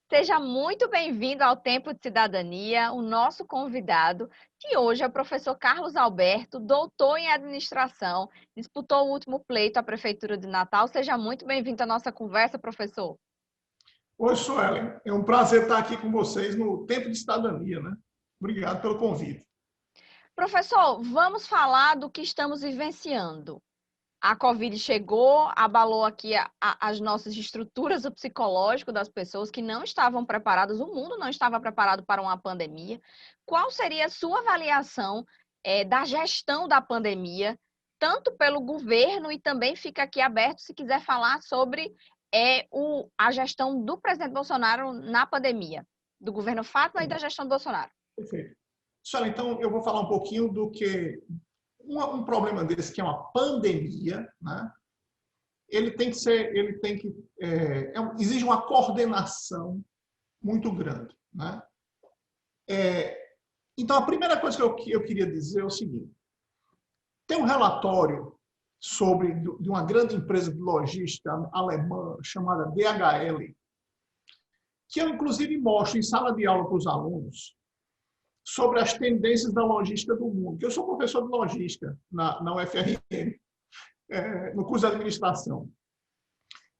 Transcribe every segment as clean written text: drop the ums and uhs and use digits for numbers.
Seja muito bem-vindo ao Tempo de Cidadania. O nosso convidado de hoje é o professor Carlos Alberto, doutor em administração, disputou o último pleito à Prefeitura de Natal. Seja muito bem-vindo à nossa conversa, professor. Oi, Suelen. É um prazer estar aqui com vocês no Tempo de Cidadania, né? Obrigado pelo convite. Professor, vamos falar do que estamos vivenciando. A Covid chegou, abalou aqui as nossas estruturas, o psicológico das pessoas que não estavam preparadas, o mundo não estava preparado para uma pandemia. Qual seria a sua avaliação da gestão da pandemia, tanto pelo governo e também fica aqui aberto se quiser falar sobre a gestão do presidente Bolsonaro na pandemia, do governo Fátima e da gestão do Bolsonaro? Perfeito. Suelen, então eu vou falar um pouquinho do que um problema desse, que é uma pandemia, né? Ele tem que ser, exige uma coordenação muito grande, né? Então, a primeira coisa que eu queria dizer é o seguinte: tem um relatório de uma grande empresa de logística alemã chamada DHL, que eu, inclusive, mostro em sala de aula para os alunos, sobre as tendências da logística do mundo. Eu sou professor de logística na UFRN, no curso de administração.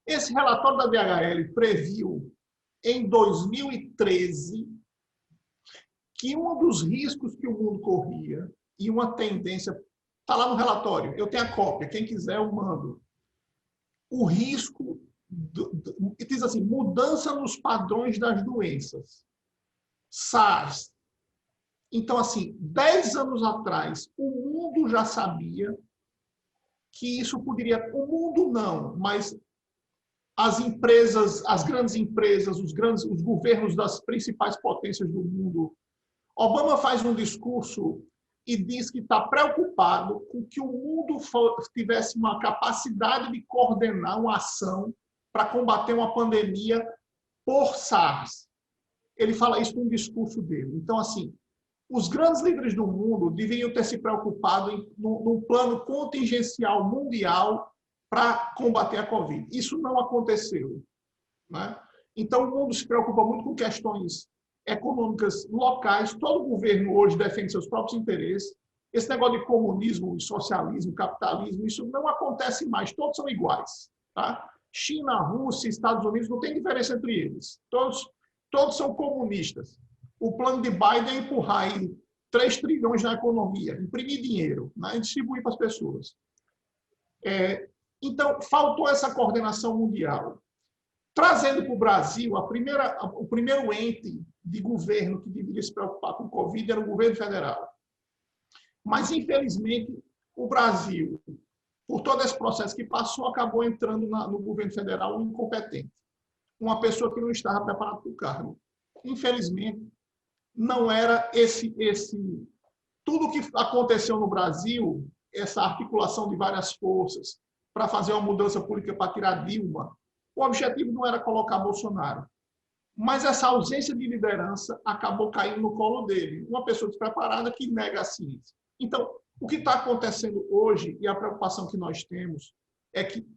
Esse relatório da DHL previu, em 2013, que um dos riscos que o mundo corria, e uma tendência, está lá no relatório, eu tenho a cópia, quem quiser eu mando, o risco, diz assim, mudança nos padrões das doenças. SARS. Então, assim, 10 anos atrás, o mundo já sabia que isso poderia... O mundo não, mas as empresas, as grandes empresas, os governos das principais potências do mundo. Obama faz um discurso e diz que está preocupado com que o mundo tivesse uma capacidade de coordenar uma ação para combater uma pandemia por SARS. Ele fala isso num discurso dele. Então, assim, os grandes líderes do mundo deveriam ter se preocupado num plano contingencial mundial para combater a Covid. Isso não aconteceu, né? Então, o mundo se preocupa muito com questões econômicas locais. Todo governo hoje defende seus próprios interesses. Esse negócio de comunismo, socialismo, capitalismo, isso não acontece mais. Todos são iguais, tá? China, Rússia, Estados Unidos, não tem diferença entre eles. Todos são comunistas. O plano de Biden é empurrar aí 3 trilhões na economia, imprimir dinheiro, né, e distribuir para as pessoas. Então, faltou essa coordenação mundial. Trazendo para o Brasil, o primeiro ente de governo que deveria se preocupar com o Covid era o governo federal. Mas, infelizmente, o Brasil, por todo esse processo que passou, acabou entrando no governo federal incompetente. Uma pessoa que não estava preparada para o cargo. Infelizmente, não era tudo que aconteceu no Brasil, essa articulação de várias forças para fazer uma mudança política para tirar Dilma. O objetivo não era colocar Bolsonaro. Mas essa ausência de liderança acabou caindo no colo dele. Uma pessoa despreparada que nega a ciência. Então, o que está acontecendo hoje, e a preocupação que nós temos, é que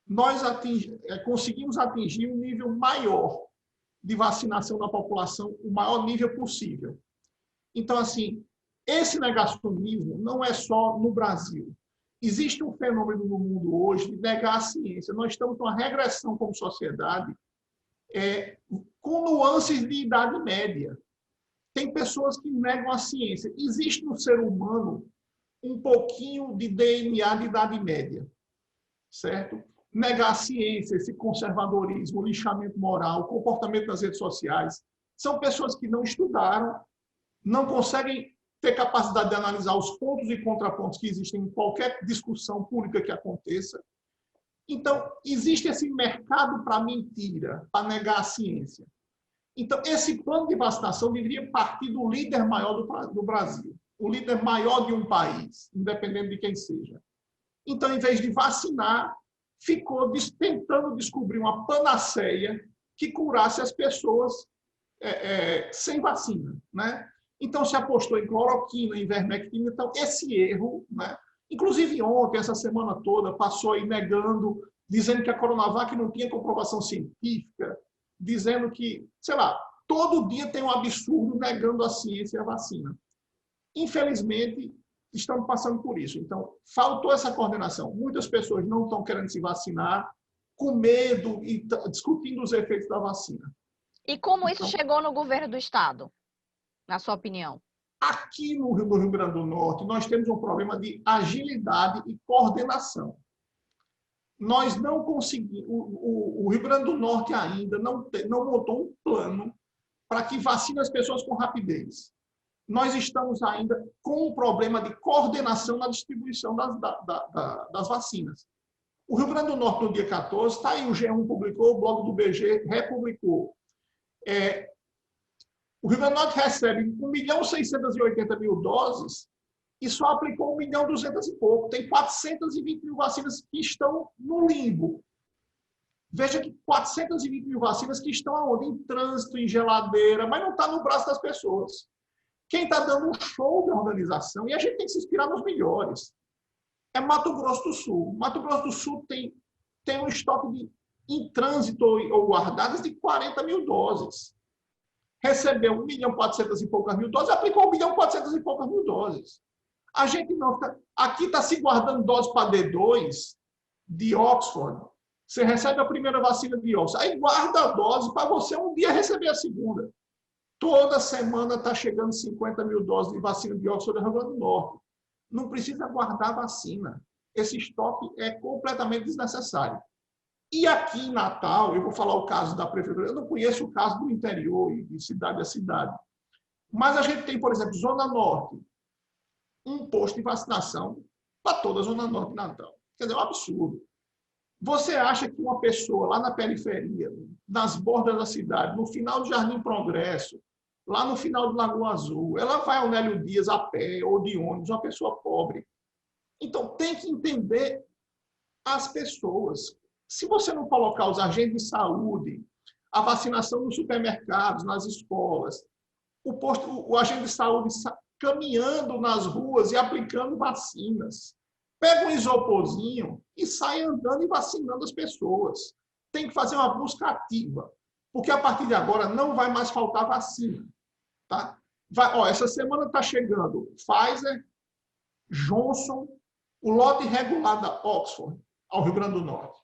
nós conseguimos atingir um nível maior de vacinação da população, o maior nível possível. Então, assim, esse negacionismo não é só no Brasil. Existe um fenômeno no mundo hoje de negar a ciência. Nós estamos com uma regressão como sociedade com nuances de idade média. Tem pessoas que negam a ciência. Existe no ser humano um pouquinho de DNA de idade média, certo? Negar a ciência, esse conservadorismo, lixamento moral, comportamento nas redes sociais, são pessoas que não estudaram, não conseguem ter capacidade de analisar os pontos e contrapontos que existem em qualquer discussão pública que aconteça. Então, existe esse mercado para mentira, para negar a ciência. Então, esse plano de vacinação deveria partir do líder maior do Brasil, o líder maior de um país, independente de quem seja. Então, em vez de vacinar, ficou tentando descobrir uma panaceia que curasse as pessoas sem vacina, né? Então, se apostou em cloroquina, em ivermectina. Então, esse erro, né? Inclusive ontem, essa semana toda, passou aí negando, dizendo que a Coronavac não tinha comprovação científica. dizendo que, sei lá, todo dia tem um absurdo negando a ciência e a vacina. Infelizmente, estamos passando por isso. Então, faltou essa coordenação. Muitas pessoas não estão querendo se vacinar, com medo e discutindo os efeitos da vacina. E como isso chegou no governo do estado, na sua opinião? Aqui no Rio Grande do Norte, nós temos um problema de agilidade e coordenação. Nós não conseguimos, o Rio Grande do Norte ainda não montou um plano para que vacine as pessoas com rapidez. Nós estamos ainda com um problema de coordenação na distribuição das vacinas. O Rio Grande do Norte, no dia 14, está aí, o G1 publicou, o blog do BG republicou. O Rio Grande do Norte recebe 1.680.000 doses e só aplicou 1.200.000 e pouco. Tem 420.000 vacinas que estão no limbo. Veja que 420.000 vacinas que estão aonde? Em trânsito, em geladeira, mas não está no braço das pessoas. Quem está dando um show de organização, e a gente tem que se inspirar nos melhores, é Mato Grosso do Sul. Mato Grosso do Sul tem um estoque em trânsito ou guardadas de 40.000 doses. Recebeu 1.400.000 e poucas mil doses, aplicou 1.400.000 e poucas mil doses. A gente não está... Aqui está se guardando doses para D2 de Oxford. Você recebe a primeira vacina de Oxford, aí guarda a dose para você um dia receber a segunda. Toda semana está chegando 50.000 doses de vacina de Oxford no Rio Grande do Norte. Não precisa guardar vacina. Esse estoque é completamente desnecessário. E aqui em Natal, eu vou falar o caso da prefeitura, eu não conheço o caso do interior e de cidade a cidade. Mas a gente tem, por exemplo, Zona Norte, um posto de vacinação para toda a Zona Norte de Natal. Quer dizer, é um absurdo. Você acha que uma pessoa lá na periferia, nas bordas da cidade, no final do Jardim Progresso, lá no final do Lagoa Azul, ela vai ao Nélio Dias a pé ou de ônibus, uma pessoa pobre. Então, tem que entender as pessoas. Se você não colocar os agentes de saúde, a vacinação nos supermercados, nas escolas, o agente de saúde caminhando nas ruas e aplicando vacinas, pega um isoporzinho e sai andando e vacinando as pessoas. Tem que fazer uma busca ativa, porque a partir de agora não vai mais faltar vacina. Tá? Essa semana está chegando Pfizer, Johnson, o lote regular da Oxford ao Rio Grande do Norte.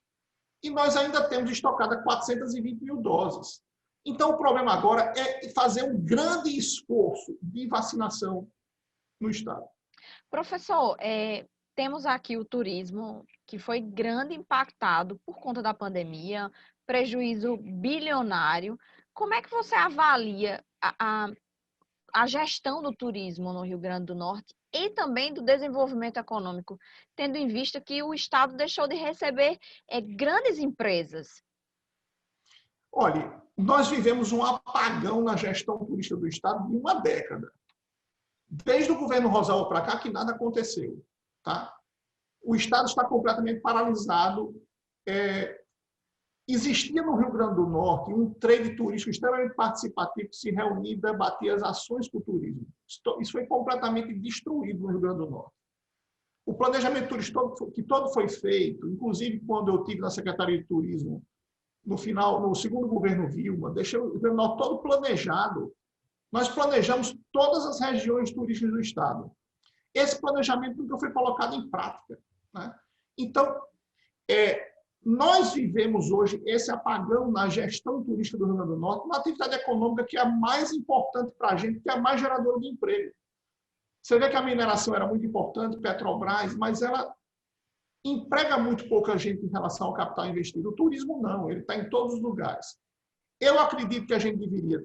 E nós ainda temos estocada 420.000 doses. Então, o problema agora é fazer um grande esforço de vacinação no estado. Professor, temos aqui o turismo, que foi grande impactado por conta da pandemia, prejuízo bilionário. Como é que você avalia a gestão do turismo no Rio Grande do Norte e também do desenvolvimento econômico, tendo em vista que o Estado deixou de receber grandes empresas? Olha, nós vivemos um apagão na gestão turística do Estado de uma década. Desde o governo Roosevelt para cá, que nada aconteceu. Tá? O Estado está completamente paralisado. Existia no Rio Grande do Norte um trade turístico extremamente participativo que se reunia e debatia as ações para o turismo. Isso foi completamente destruído no Rio Grande do Norte. O planejamento turístico que todo foi feito, inclusive quando eu estive na Secretaria de Turismo, no segundo governo Vilma, deixei o Rio Grande do Norte todo planejado. Nós planejamos todas as regiões turísticas do Estado. Esse planejamento nunca foi colocado em prática. Né? Então, nós vivemos hoje esse apagão na gestão turística do Rio Grande do Norte, uma atividade econômica que é a mais importante para a gente, que é a mais geradora de emprego. Você vê que a mineração era muito importante, Petrobras, mas ela emprega muito pouca gente em relação ao capital investido. O turismo não, ele está em todos os lugares. Eu acredito que a gente deveria,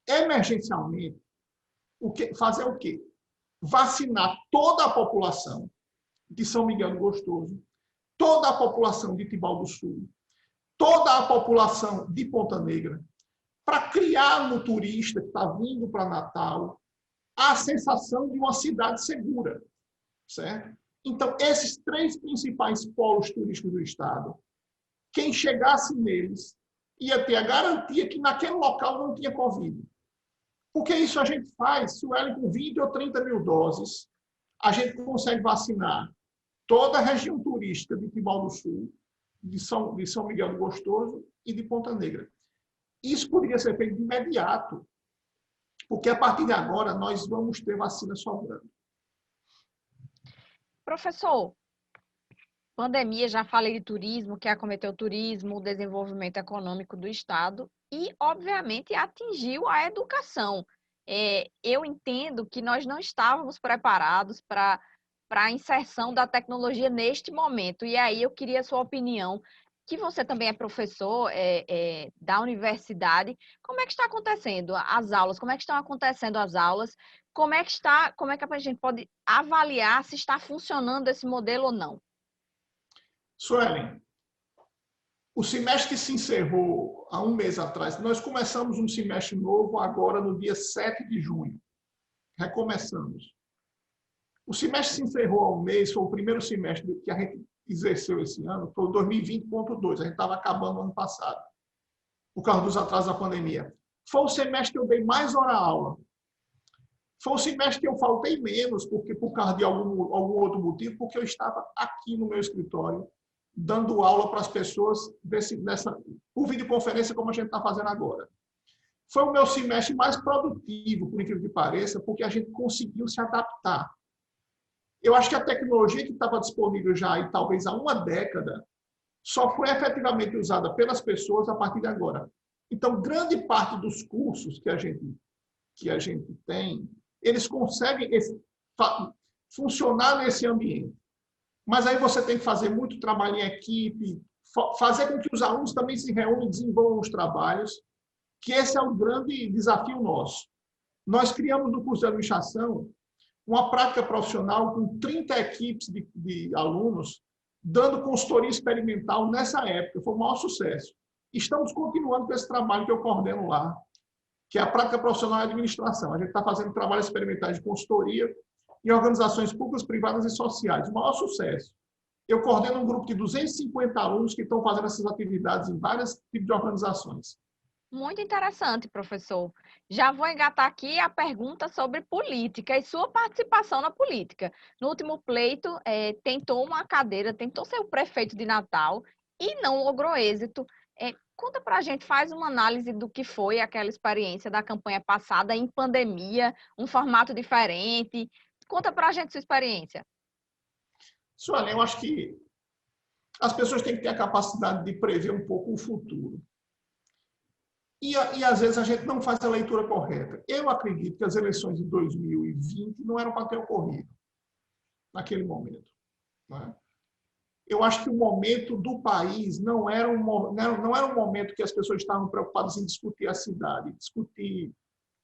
emergencialmente, fazer o quê? Vacinar toda a população de São Miguel do Gostoso, toda a população de Tibau do Sul, toda a população de Ponta Negra, para criar no turista que está vindo para Natal a sensação de uma cidade segura. Certo? Então, esses 3 principais polos turísticos do Estado, quem chegasse neles ia ter a garantia que naquele local não tinha Covid. Porque isso a gente faz, se o L com 20 ou 30.000 doses, a gente consegue vacinar toda a região turística de Tibau do Sul, de São Miguel do Gostoso e de Ponta Negra. Isso poderia ser feito de imediato, porque a partir de agora nós vamos ter vacina sobrando. Professor, pandemia, já falei de turismo, que acometeu o turismo, o desenvolvimento econômico do Estado e, obviamente, atingiu a educação. Eu entendo que nós não estávamos preparados para a inserção da tecnologia neste momento. E aí eu queria a sua opinião, que você também é professor da universidade. Como é que está acontecendo as aulas? Como é que estão acontecendo as aulas? Como é que a gente pode avaliar se está funcionando esse modelo ou não? Suelen, o semestre que se encerrou há um mês atrás, nós começamos um semestre novo agora no dia 7 de junho. Recomeçamos. O semestre se encerrou há um mês, foi o primeiro semestre que a gente exerceu esse ano, foi o 2020.2, a gente estava acabando no ano passado, por causa dos atrasos da pandemia. Foi o semestre que eu dei mais hora-aula. Foi o semestre que eu faltei menos, porque por causa de algum outro motivo, porque eu estava aqui no meu escritório, dando aula para as pessoas por videoconferência, como a gente está fazendo agora. Foi o meu semestre mais produtivo, por incrível que pareça, porque a gente conseguiu se adaptar. Eu acho que a tecnologia que estava disponível já há talvez há uma década só foi efetivamente usada pelas pessoas a partir de agora. Então, grande parte dos cursos que a gente tem, eles conseguem funcionar nesse ambiente. Mas aí você tem que fazer muito trabalho em equipe, fazer com que os alunos também se reúnam e desenvolvam os trabalhos, que esse é um grande desafio nosso. Nós criamos no curso de administração uma prática profissional com 30 equipes de alunos, dando consultoria experimental nessa época. Foi o maior sucesso. Estamos continuando com esse trabalho que eu coordeno lá, que é a prática profissional de administração. A gente está fazendo trabalhos experimentais de consultoria em organizações públicas, privadas e sociais. O maior sucesso. Eu coordeno um grupo de 250 alunos que estão fazendo essas atividades em vários tipos de organizações. Muito interessante, professor. Já vou engatar aqui a pergunta sobre política e sua participação na política. No último pleito, tentou uma cadeira, tentou ser o prefeito de Natal e não logrou êxito. Conta para a gente, faz uma análise do que foi aquela experiência da campanha passada em pandemia, um formato diferente. Conta para a gente sua experiência. Suelen, eu acho que as pessoas têm que ter a capacidade de prever um pouco o futuro. E às vezes a gente não faz a leitura correta. Eu acredito que as eleições de 2020 não eram para ter ocorrido naquele momento. Né? Eu acho que o momento do país não era um momento que as pessoas estavam preocupadas em discutir a cidade, discutir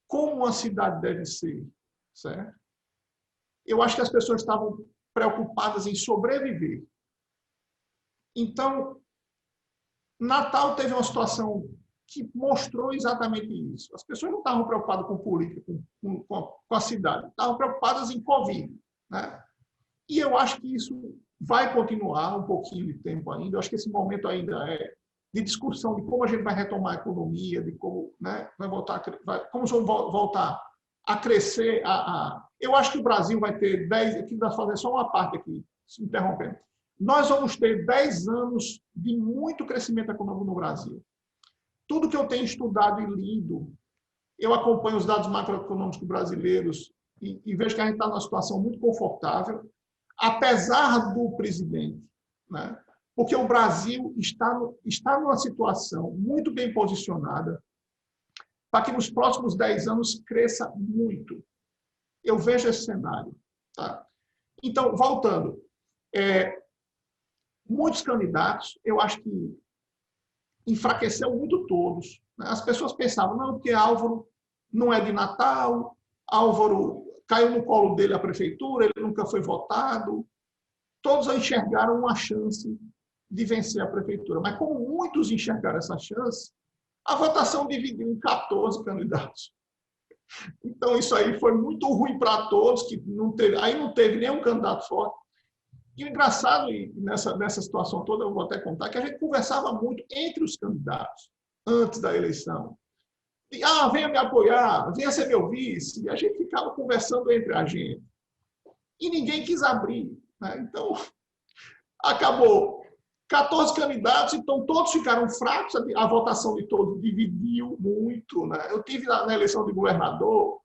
como uma cidade deve ser. Certo? Eu acho que as pessoas estavam preocupadas em sobreviver. Então, Natal teve uma situação que mostrou exatamente isso. As pessoas não estavam preocupadas com política, com a cidade, estavam preocupadas em Covid. Né? E eu acho que isso vai continuar um pouquinho de tempo ainda. Eu acho que esse momento ainda é de discussão de como a gente vai retomar a economia, de como, né, como vão voltar a crescer. Eu acho que o Brasil vai ter 10, aqui nós fazer só uma parte aqui, se interrompendo. Nós vamos ter 10 anos de muito crescimento econômico no Brasil. Tudo que eu tenho estudado e lido, eu acompanho os dados macroeconômicos brasileiros e vejo que a gente está numa situação muito confortável, apesar do presidente, né? Porque o Brasil está numa situação muito bem posicionada para que nos próximos 10 anos cresça muito. Eu vejo esse cenário. Tá? Então, voltando, muitos candidatos, eu acho que enfraqueceu muito todos. Né? As pessoas pensavam, não, porque Álvaro não é de Natal, Álvaro caiu no colo dele a prefeitura, ele nunca foi votado. Todos enxergaram uma chance de vencer a prefeitura. Mas como muitos enxergaram essa chance, a votação dividiu em 14 candidatos. Então, isso aí foi muito ruim para todos, que não teve nenhum candidato forte. E o engraçado nessa situação toda, eu vou até contar, que a gente conversava muito entre os candidatos, antes da eleição. E, venha me apoiar, venha ser meu vice. E a gente ficava conversando entre a gente. E ninguém quis abrir. Né? Então, acabou 14 candidatos, então todos ficaram fracos, a votação de todos dividiu muito. Né? Eu tive na eleição de governador,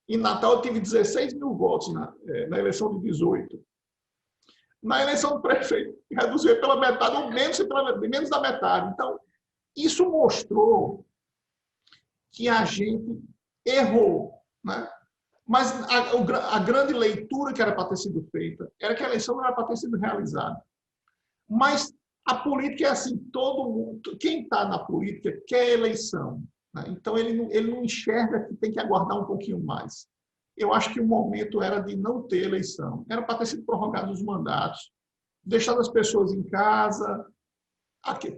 em Natal eu tive 16 mil votos na eleição de 18. Na eleição do prefeito, reduziu pela metade, ou menos da metade. Então, isso mostrou que a gente errou. Né? Mas a grande leitura que era para ter sido feita era que a eleição não era para ter sido realizada. Mas a política é assim, todo mundo, quem está na política quer eleição. Né? Então, ele não enxerga que tem que aguardar um pouquinho mais. Eu acho que o momento era de não ter eleição. Era para ter sido prorrogados os mandatos, deixado as pessoas em casa,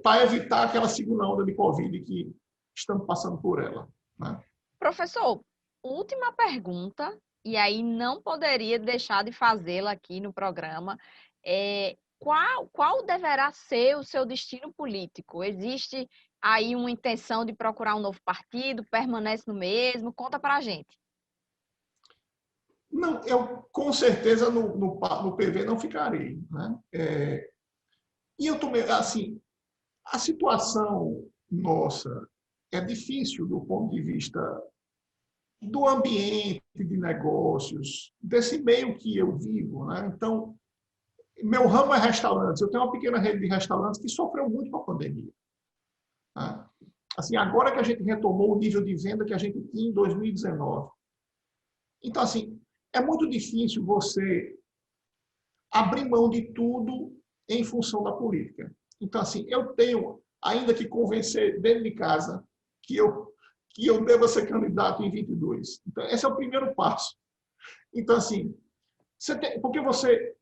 para evitar aquela segunda onda de Covid que estamos passando por ela. Né? Professor, última pergunta, e aí não poderia deixar de fazê-la aqui no programa. Qual deverá ser o seu destino político? Existe aí uma intenção de procurar um novo partido? Permanece no mesmo? Conta para a gente. Não, eu com certeza no PV não ficarei. Né? E eu tomei, assim, a situação nossa é difícil do ponto de vista do ambiente de negócios, desse meio que eu vivo. Né? Então, meu ramo é restaurantes. Eu tenho uma pequena rede de restaurantes que sofreu muito com a pandemia. Né? Assim, agora que a gente retomou o nível de venda que a gente tinha em 2019. Então, assim, é muito difícil você abrir mão de tudo em função da política. Então, assim, eu tenho ainda que convencer dentro de casa que eu deva ser candidato em 22. Então, esse é o primeiro passo. Então, assim, porque você...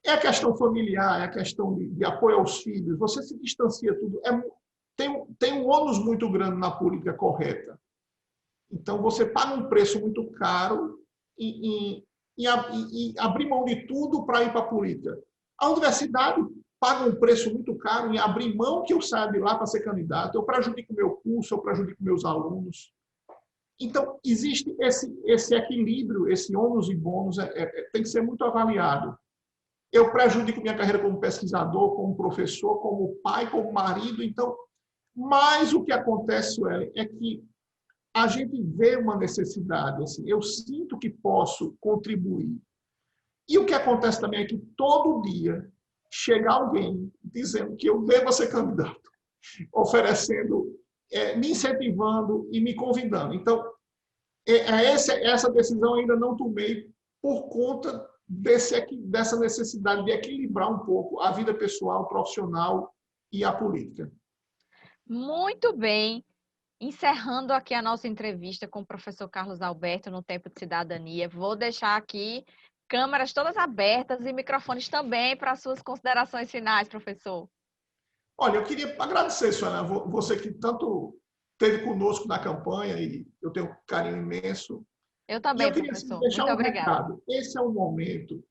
É a questão familiar, é a questão de apoio aos filhos, você se distancia tudo. Tem um ônus muito grande na política correta. Então, você paga um preço muito caro e abrir mão de tudo para ir para a política. A universidade paga um preço muito caro em abrir mão que eu saia de lá para ser candidato, eu prejudico o meu curso, eu prejudico meus alunos. Então, existe esse equilíbrio, esse ônus e bônus, tem que ser muito avaliado. Eu prejudico minha carreira como pesquisador, como professor, como pai, como marido. Então, mas o que acontece, Suelen, é que a gente vê uma necessidade. Assim, eu sinto que posso contribuir. E o que acontece também é que todo dia chega alguém dizendo que eu devo ser candidato, oferecendo, me incentivando e me convidando. Então, essa decisão ainda não tomei por conta dessa necessidade de equilibrar um pouco a vida pessoal, profissional e a política. Muito bem. Encerrando aqui a nossa entrevista com o professor Carlos Alberto no Tempo de Cidadania, vou deixar aqui câmeras todas abertas e microfones também para suas considerações finais, professor. Olha, eu queria agradecer, Sônia, você que tanto esteve conosco na campanha e eu tenho um carinho imenso. Eu E também, eu queria professor. deixar Muito um obrigada. recado. Esse é um momento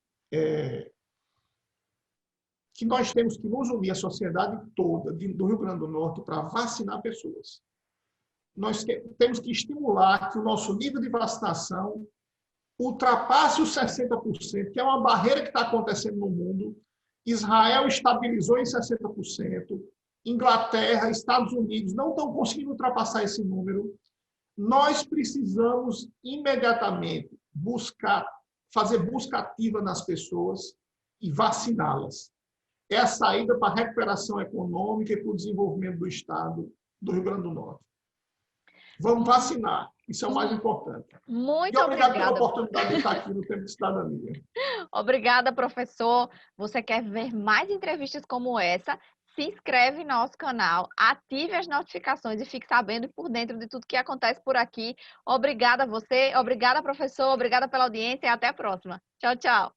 que nós temos que nos unir, a sociedade toda do Rio Grande do Norte, para vacinar pessoas. Nós temos que estimular que o nosso nível de vacinação ultrapasse os 60%, que é uma barreira que está acontecendo no mundo. Israel estabilizou em 60%, Inglaterra, Estados Unidos não estão conseguindo ultrapassar esse número. Nós precisamos imediatamente fazer busca ativa nas pessoas e vaciná-las. É a saída para a recuperação econômica e para o desenvolvimento do Estado do Rio Grande do Norte. Vamos vacinar, isso é o mais importante. Muito E obrigado obrigada. pela oportunidade de estar aqui no Tempo de Cidadania. Obrigada, professor. Você quer ver mais entrevistas como essa? Se inscreve no nosso canal, ative as notificações e fique sabendo por dentro de tudo que acontece por aqui. Obrigada a você, obrigada, professor, obrigada pela audiência e até a próxima. Tchau, tchau.